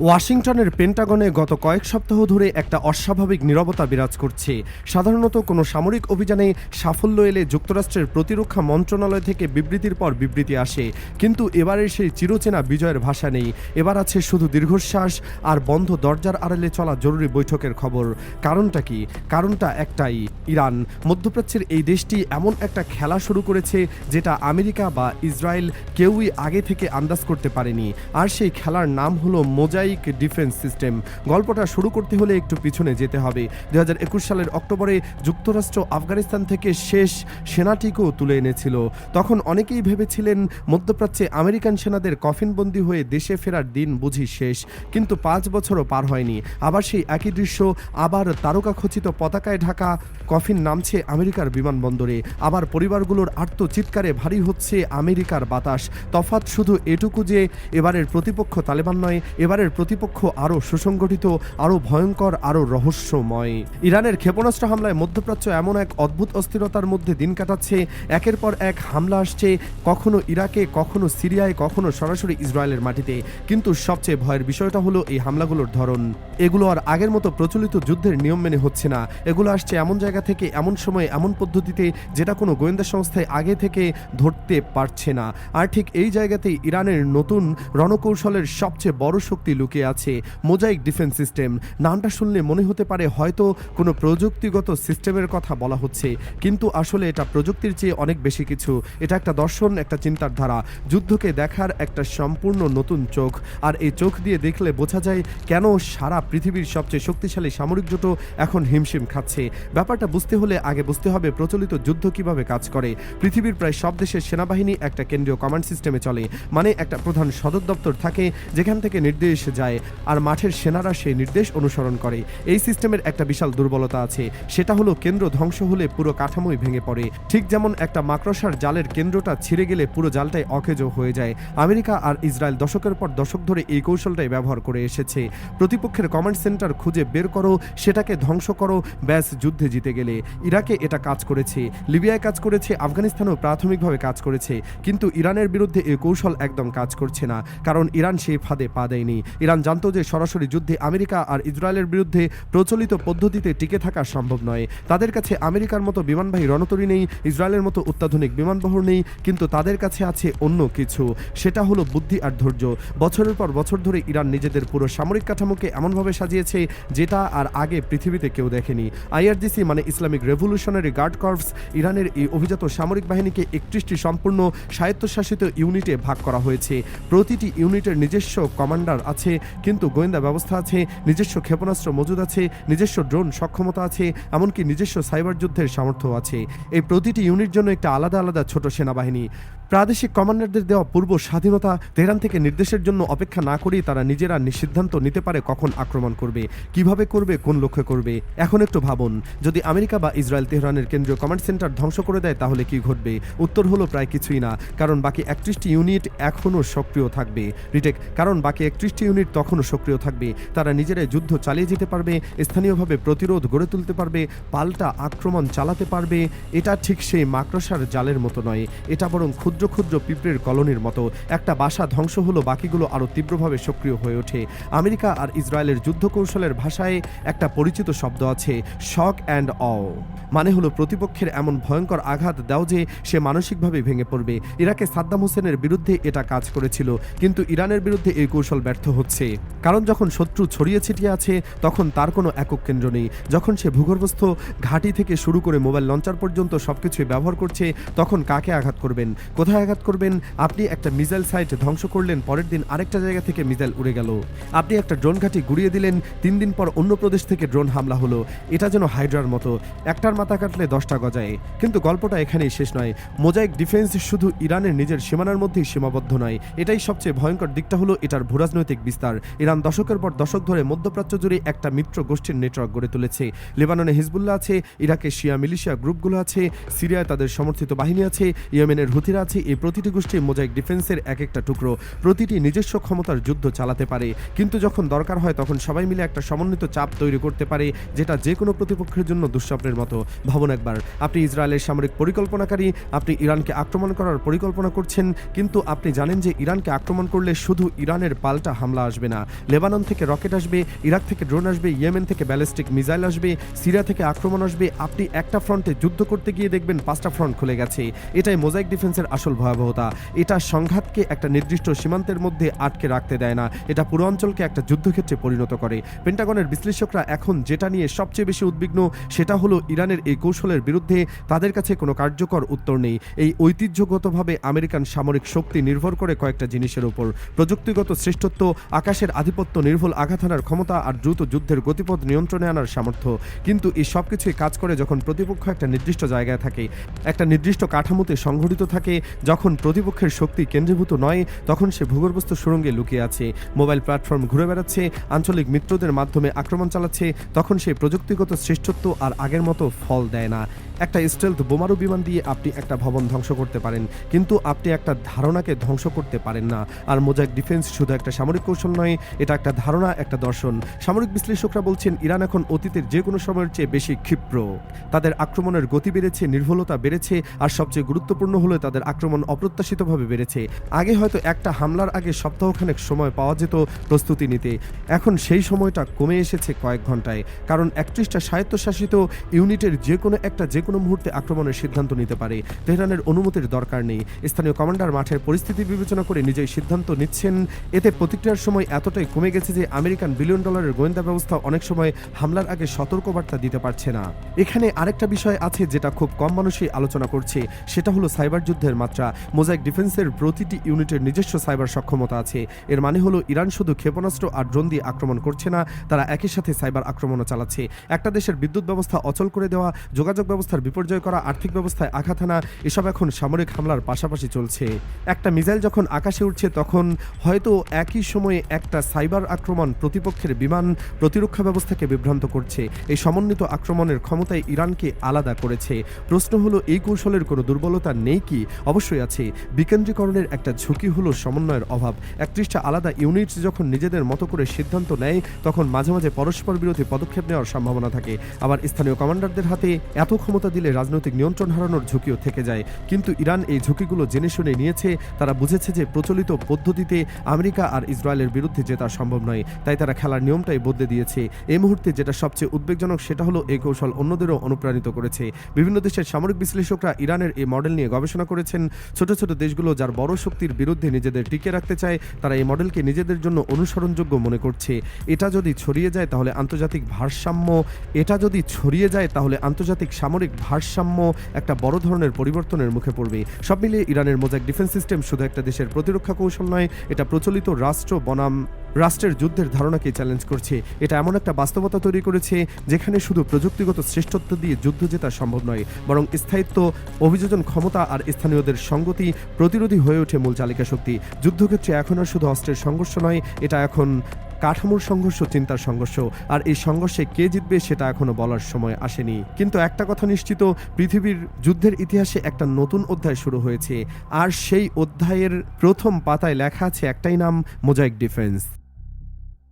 ওয়াশিংটনের পেন্টাগনে গত কয়েক সপ্তাহ ধরে একটা অস্বাভাবিক নীরবতা বিরাজ করছে। সাধারণত কোনো সামরিক অভিযানে সাফল্য এলে যুক্তরাষ্ট্রের প্রতিরক্ষা মন্ত্রণালয় থেকে বিবৃতির পর বিবৃতি আসে, কিন্তু এবারের সেই চিরচেনা বিজয়ের ভাষা নেই। এবার আছে শুধু দীর্ঘশ্বাস আর বন্ধ দরজার আড়ালে চলা জরুরি বৈঠকের খবর। কারণটা কি? কারণটা একটাই, ইরান। মধ্যপ্রাচ্যের এই দেশটি এমন একটা খেলা শুরু করেছে যেটা আমেরিকা বা ইসরায়েল কেউই আগে থেকে আন্দাজ করতে পারেনি। আর সেই খেলার নাম হলো মোজাইক ডিফেন্স সিস্টেম। গল্পটা শুরু করতে হলে একটু পিছনে যেতে হবে। 2021 সালের অক্টোবরে যুক্তরাষ্ট্র আফগানিস্তান থেকে শেষ সেনাটিকেও তুলে এনেছিল। তখন অনেকেই ভেবেছিলেন মধ্যপ্রাচ্যে আমেরিকান সেনাদের কফিনবন্দি হয়ে দেশে ফেরার দিন বুঝি শেষ। কিন্তু 5 বছরও পার হয়নি, আবার সেই একই দৃশ্য, আবার তারকাখচিত পতাকায় ঢাকা কফিন নামছে আমেরিকার বিমানবন্দরে, আবার পরিবারগুলোর আর্তচিৎকারে ভারী হচ্ছে আমেরিকার বাতাস। তফাৎ শুধু এটুকু যে এবারের প্রতিপক্ষ তালেবান নয়, এবারের প্রতিপক্ষ আরও সুসংগঠিত, আরও ভয়ঙ্কর, আরও রহস্যময়। ইরানের ক্ষেপণাস্ত্র হামলায় মধ্যপ্রাচ্য এমন এক অদ্ভুত অস্থিরতার মধ্যে দিন কাটাচ্ছে। একের পর এক হামলা আসছে, কখনো ইরাকে, কখনো সিরিয়ায়, কখনো সরাসরি ইসরায়েলের মাটিতে। কিন্তু সবচেয়ে ভয়ের বিষয়টা হলো এই হামলাগুলোর ধরন। এগুলো আর আগের মতো প্রচলিত যুদ্ধের নিয়ম মেনে হচ্ছে না। এগুলো আসছে এমন জায়গা থেকে, এমন সময়, এমন পদ্ধতিতে যেটা কোনো গোয়েন্দা সংস্থায় আগে থেকে ধরতে পারছে না। আর ঠিক এই জায়গাতেই ইরানের নতুন রণকৌশলের সবচেয়ে বড় শক্তি লুকিয়ে আছে, মোজাইক ডিফেন্স সিস্টেম। নামটা শুনলে মনে হতে পারে হয়তো কোনো প্রযুক্তিগত সিস্টেমের কথা বলা হচ্ছে, কিন্তু আসলে এটা প্রযুক্তির চেয়ে অনেক বেশি কিছু। এটা একটা দর্শন, একটা চিন্তার ধারা, যুদ্ধকে দেখার একটা সম্পূর্ণ নতুন চোখ। আর এই চোখ দিয়ে দেখলে বোঝা যায় কেন সারা পৃথিবীর সবচেয়ে শক্তিশালী সামরিক জোটও এখন হিমশিম খাচ্ছে। ব্যাপারটা বুঝতে হলে আগে বুঝতে হবে প্রচলিত যুদ্ধ কিভাবে কাজ করে। পৃথিবীর প্রায় সব দেশের সেনাবাহিনী একটা কেন্দ্রীয় কমান্ড সিস্টেমে চলে, মানে একটা প্রধান সদর দপ্তর থাকে যেখান থেকে নির্দেশ যায়, আর মাঠের সেনারা সেই নির্দেশ অনুসরণ করে। এই সিস্টেমের একটা বিশাল দুর্বলতা আছে, সেটা হলো কেন্দ্র ধ্বংস হলে পুরো কাঠামোই ভেঙে পড়ে। ঠিক যেমন একটা মাকড়সার জালের কেন্দ্রটা ছিঁড়ে গেলে পুরো জালটাই অকেজো হয়ে যায়। আমেরিকা আর ইসরায়েল দশকের পর দশক ধরে এই কৌশলটাই ব্যবহার করে এসেছে। প্রতিপক্ষের কমান্ড সেন্টার খুঁজে বের করো, সেটাকে ধ্বংস করো, ব্যাস যুদ্ধে জিতে গেলে। ইরাকে এটা কাজ করেছে, লিবিয়ায় কাজ করেছে, আফগানিস্তানেও প্রাথমিকভাবে কাজ করেছে। কিন্তু ইরানের বিরুদ্ধে এই কৌশল একদম কাজ করছে না, কারণ ইরান সেই ফাঁদে পা দেয়নি। ইরান জানতো যে সরাসরি যুদ্ধে আমেরিকা আর ইসরায়েলের বিরুদ্ধে প্রচলিত পদ্ধতিতে টিকে থাকা সম্ভব নয়। তাদের কাছে আমেরিকার মতো বিমানবাহী রণতরী নেই, ইসরায়েলের মতো অত্যাধুনিক বিমানবহর নেই, কিন্তু তাদের কাছে আছে অন্য কিছু, সেটা হলো বুদ্ধি আর ধৈর্য। বছরের পর বছর ধরে ইরান নিজেদের পুরো সামরিক কাঠামোকে এমনভাবে সাজিয়েছে যেটা আর আগে পৃথিবীতে কেউ দেখেনি। আইআরজিসি মানে ইসলামিক রেভলিউশনারি গার্ড কর্পস, ইরানের এই অভিজাত সামরিক বাহিনীকে 31টি সম্পূর্ণ স্বায়ত্তশাসিত ইউনিটে ভাগ করা হয়েছে। প্রতিটি ইউনিটের নিজস্ব কমান্ডার আছে, কিন্তু গোয়েন্দা ব্যবস্থা আছে, নিজস্ব ক্ষেপণাস্ত্র মজুদ আছে, নিজস্ব ড্রোন সক্ষমতা আছে, এমনকি নিজস্ব সাইবার যুদ্ধের সামর্থ্য আছে। এই প্রতিটি ইউনিট জন্য একটা আলাদা আলাদা ছোট সেনাবাহিনী। প্রাদেশিক কমান্ডারদের দেওয়া পূর্ব স্বাধীনতা, তেহরান থেকে নির্দেশের জন্য অপেক্ষা না করেই তারা নিজেরা সিদ্ধান্ত নিতে পারে কখন আক্রমণ করবে, কিভাবে করবে, কোন লক্ষ্যে করবে। এখন একটু ভাবুন, যদি আমেরিকা বা ইসরায়েল তেহরানের কেন্দ্রীয় কমান্ড সেন্টার ধ্বংস করে দেয় তাহলে কি ঘটবে? উত্তর হলো প্রায় কিছুই না, কারণ বাকি 31টি ইউনিট এখনও সক্রিয় থাকবে। রিটেক, কারণ বাকি 31টি ইউনিট তখনও সক্রিয় থাকবে। তারা নিজেরাই যুদ্ধ চালিয়ে যেতে পারবে, স্থানীয়ভাবে প্রতিরোধ গড়ে তুলতে পারবে, পাল্টা আক্রমণ চালাতে পারবে। এটা ঠিক সেই মাকড়সার জালের মতো নয়, এটা বরং ক্ষুদ্র ক্ষুদ্র পিঁপড়ের কলোনির মতো। একটা বাসা ধ্বংস হলো, বাকিগুলো আরও তীব্রভাবে সক্রিয় হয়ে ওঠে। আমেরিকা আর ইসরায়েলের যুদ্ধ কৌশলের ভাষায় একটা পরিচিত শব্দ আছে, শক অ্যান্ড অ, মানে হলো প্রতিপক্ষের এমন ভয়ঙ্কর আঘাত দাও যে সে মানসিকভাবে ভেঙে পড়বে। ইরাকে সাদ্দাম হোসেনের বিরুদ্ধে এটা কাজ করেছিল, কিন্তু ইরানের বিরুদ্ধে এই কৌশল ব্যর্থ হচ্ছে। কারণ যখন শত্রু ছড়িয়ে ছিটিয়ে আছে তখন তার কোনো একক কেন্দ্র নেই। যখন সে ভূগর্ভস্থ ঘাঁটি থেকে শুরু করে মোবাইল লঞ্চার পর্যন্ত সবকিছুই ব্যবহার করছে, তখন কাকে আঘাত করবেন, কোথায় আঘাত করবেন? আপনি একটা মিসাইল সাইট ধ্বংস করলেন, পরের দিন আরেকটা জায়গা থেকে মিসাইল উড়ে গেল। আপনি একটা ড্রোন ঘাঁটি গুড়িয়ে দিলেন, 3 দিন পর অন্য প্রদেশ থেকে ড্রোন হামলা হলো। এটা যেন হাইড্রার মতো, একটার মাথা কাটলে 10টা গজায়। কিন্তু গল্পটা এখানেই শেষ নয়। মোজাইক ডিফেন্স শুধু ইরানের নিজের সীমানার মধ্যেই সীমাবদ্ধ নয়, এটাই সবচেয়ে ভয়ঙ্কর দিকটা হলো এটার ভূরাজনৈতিক বিস্তার। ইরান দশকের পর দশক ধরে মধ্যপ্রাচ্য জুড়ে একটা মিত্র গোষ্ঠীর নেটওয়ার্ক গড়ে তুলেছে। লেবাননে হিজবুল্লাহ আছে, ইরাকে শিয়া মিলিশিয়া গ্রুপগুলো আছে, সিরিয়ায় তাদের সমর্থিত বাহিনী আছে, ইয়েমেনের হুথিরা আছে, এই প্রতিটি গোষ্ঠী মোজাইক ডিফেন্সের এক একটা টুকরো, প্রতিটি নিজস্ব ক্ষমতার যুদ্ধ চালাতে পারে, কিন্তু যখন দরকার হয় তখন সবাই মিলে একটা সমন্বিত চাপ তৈরি করতে পারে, যেটা যে কোনো প্রতিপক্ষের জন্য দুঃস্বপ্নের মতো। ভাবুন একবার, আপনি ইসরায়েলের সামরিক পরিকল্পনাকারী, আপনি ইরানকে আক্রমণ করার পরিকল্পনা করছেন, কিন্তু আপনি জানেন যে ইরানকে আক্রমণ করলে শুধু ইরানের পাল্টা হামলা আসবে না, লেবানন থেকে রকেট আসবে, ইরাক থেকে ড্রোন আসবে, ইয়েমেন থেকে ব্যালিস্টিক মিসাইল আসবে, সিরিয়া থেকে আক্রমণ আসবে। আপনি একটা ফ্রন্টে যুদ্ধ করতে গিয়ে দেখবেন 5টা ফ্রন্ট খুলে গেছে। এটাই মোজাইক ডিফেন্সের আসল ভয়াবহতা। এটা সংঘাতকে একটা নির্দিষ্ট সীমান্তের মধ্যে আটকে রাখতে দেয় না, এটা পুরো অঞ্চলকে একটা যুদ্ধক্ষেত্রে পরিণত করে। পেন্টাগনের বিশ্লেষকরা এখন যেটা নিয়ে সবচেয়ে বেশি উদ্বিগ্ন সেটা হলো ইরানের এই কৌশলের বিরুদ্ধে তাদের কাছে কোনো কার্যকর উত্তর নেই। এই ঐতিহ্যগতভাবে আমেরিকান সামরিক শক্তি নির্ভর করে কয়েকটা জিনিসের উপর: প্রযুক্তিগত শ্রেষ্ঠত্ব, আকাশের আধিপত্য, নির্ভুল আঘাত হানার ক্ষমতা আর দ্রুত যুদ্ধের গতিপথ নিয়ন্ত্রণে আনার সামর্থ্য। কিন্তু এই সব কিছুই কাজ করে যখন প্রতিপক্ষ একটা নির্দিষ্ট জায়গায় থাকে, একটা নির্দিষ্ট কাঠামোতে সংঘটিত থাকে। যখন প্রতিপক্ষের শক্তি কেন্দ্রীভূত নয়, তখন সে ভূগর্ভস্থ সুড়ঙ্গে লুকিয়ে আছে, মোবাইল প্ল্যাটফর্ম ঘুরে বেড়াচ্ছে, আঞ্চলিক মিত্রদের মাধ্যমে আক্রমণ চালাচ্ছে, তখন সেই প্রযুক্তিগত শ্রেষ্ঠত্ব আর আগের মতো ফল দেয় না। একটা স্টেলথ বোমারু বিমান দিয়ে আপনি একটা ভবন ধ্বংস করতে পারেন, কিন্তু আপনি একটা ধারণাকে ধ্বংস করতে পারেন না। আর মোজাইক ডিফেন্স শুধু একটা সামরিক কৌশল নয়, এটা একটা ধারণা, একটা দর্শন। সামরিক বিশ্লেষকরা বলছেন ইরান এখন অতীতের যে কোনো সময়ের চেয়ে বেশি ক্ষিপ্র। তাদের আক্রমণের গতি বেড়েছে, নির্ভুলতা বেড়েছে, আর সবচেয়ে গুরুত্বপূর্ণ হলো তাদের আক্রমণ অপ্রত্যাশিতভাবে বেড়েছে। আগে হয়তো একটা হামলার আগে সপ্তাহখানেক সময় পাওয়া যেত প্রস্তুতি নিতে, এখন সেই সময়টা কমে এসেছে কয়েক ঘন্টায়, কারণ 31টা স্বায়ত্তশাসিত ইউনিটের যে কোনো মুহূর্তে আক্রমণের সিদ্ধান্ত নিতে পারে। তেহরানের অনুমতির দরকার নেই, স্থানীয় কমান্ডার মাঠের পরিস্থিতি বিবেচনা করে নিজেই সিদ্ধান্ত নিচ্ছেন। এতে প্রতিক্রিয়ার সময় এতটাই কমে গেছে যে আমেরিকান বিলিয়ন ডলারের গোয়েন্দা ব্যবস্থা অনেক সময় হামলার আগে সতর্কবার্তা দিতে পারছে না। এখানে আরেকটা বিষয় আছে যেটা খুব কম মানুষই আলোচনা করছে, সেটা হলো সাইবার যুদ্ধের মাত্রা। মোজাইক ডিফেন্সের প্রতিটি ইউনিটের নিজস্ব সাইবার সক্ষমতা আছে। এর মানে হলো ইরান শুধু ক্ষেপণাস্ত্র আর ড্রোন দিয়ে আক্রমণ করছে না, তারা একই সাথে সাইবার আক্রমণও চালাচ্ছে। একটা দেশের বিদ্যুৎ ব্যবস্থা অচল করে দেওয়া, যোগাযোগ ব্যবস্থার বিপর্যয় করা, আর্থিক ব্যবস্থায় আঘাত হানা, এসব এখন সামরিক হামলার পাশাপাশি চলছে। একটা মিসাইল যখন আকাশে উঠছে, তখন হয়তো একই সময়ে একটা সাইবার আক্রমণ প্রতিপক্ষের বিমান প্রতিরক্ষা ব্যবস্থাকে বিভ্রান্ত করছে। এই সমন্বিত আক্রমণের ক্ষমতায় ইরানকে আলাদা করেছে। প্রশ্ন হলো, এই কৌশলের কোনো দুর্বলতা নেই কি? অবশ্যই আছে। বিকেন্দ্রীকরণের একটা ঝুঁকি হলো সমন্বয়ের অভাব। 31টা আলাদা ইউনিট যখন নিজেদের মতো করে সিদ্ধান্ত নেয়, তখন মাঝে মাঝে পরস্পর বিরোধী পদক্ষেপ নেওয়ার সম্ভাবনা থাকে। আবার স্থানীয় কমান্ডারদের হাতে এত ক্ষমতা দিলে রাজনৈতিক নিয়ন্ত্রণ হারানোর ঝুঁকিও থেকে যায়। কিন্তু ইরান এই ঝুঁকিগুলো জেনে শুনে নিয়েছে। তারা বুঝেছে যে প্রচলিত পদ্ধতিতে আমেরিকা আর ইসরায়েলের বিরুদ্ধে জেতা সম্ভব নয়, তাই তারা খেলার নিয়মটাই বদলে দিয়েছে। এই মুহূর্তে যেটা সবচেয়ে উদ্বেগজনক সেটা হলো এই কৌশল অন্যদেরও অনুপ্রাণিত করেছে। বিভিন্ন দেশের সামরিক বিশ্লেষকরা ইরানের এই মডেল নিয়ে গবেষণা করেছেন। ছোট ছোট দেশগুলো যার বড় শক্তির বিরুদ্ধে নিজেদের টিকে রাখতে চায়, তারা এই মডেলকে নিজেদের জন্য অনুসরণযোগ্য মনে করছে। এটা যদি ছড়িয়ে যায় তাহলে আন্তর্জাতিক সামরিক ভারসাম্য একটা বড় ধরনের পরিবর্তনের মুখে পড়বে। সব মিলিয়ে ইরানের মোজাইক ডিফেন্স সিস্টেম শুধু একটা দেশের প্রতিরক্ষা কৌশল নয়, এটা প্রচলিত রাষ্ট্র বনাম রাষ্ট্রের যুদ্ধের ধারণাকে চ্যালেঞ্জ করছে। এটা এমন একটা বাস্তবতা তৈরি করেছে যেখানে শুধু প্রযুক্তিগত শ্রেষ্ঠত্ব দিয়ে যুদ্ধ জেতা সম্ভব নয়, বরং স্থায়িত্ব, অভিযোজন ক্ষমতা আর স্থানীয়দের সঙ্গতি প্রতিরোধী হয়ে ওঠে মূল চালিকা শক্তি। যুদ্ধক্ষেত্রে এখন আর শুধু অস্ত্রের সংঘর্ষ নয়, এটা এখন কাঠামোর সংঘর্ষ, চিন্তার সংঘর্ষ। আর এই সংঘর্ষে কে জিতবে সেটা এখনো বলার সময় আসেনি। কিন্তু একটা কথা নিশ্চিত, পৃথিবীর যুদ্ধের ইতিহাসে একটা নতুন অধ্যায় শুরু হয়েছে, আর সেই অধ্যায়ের প্রথম পাতায় লেখা আছে একটাই নাম: মোজাইক ডিফেন্স।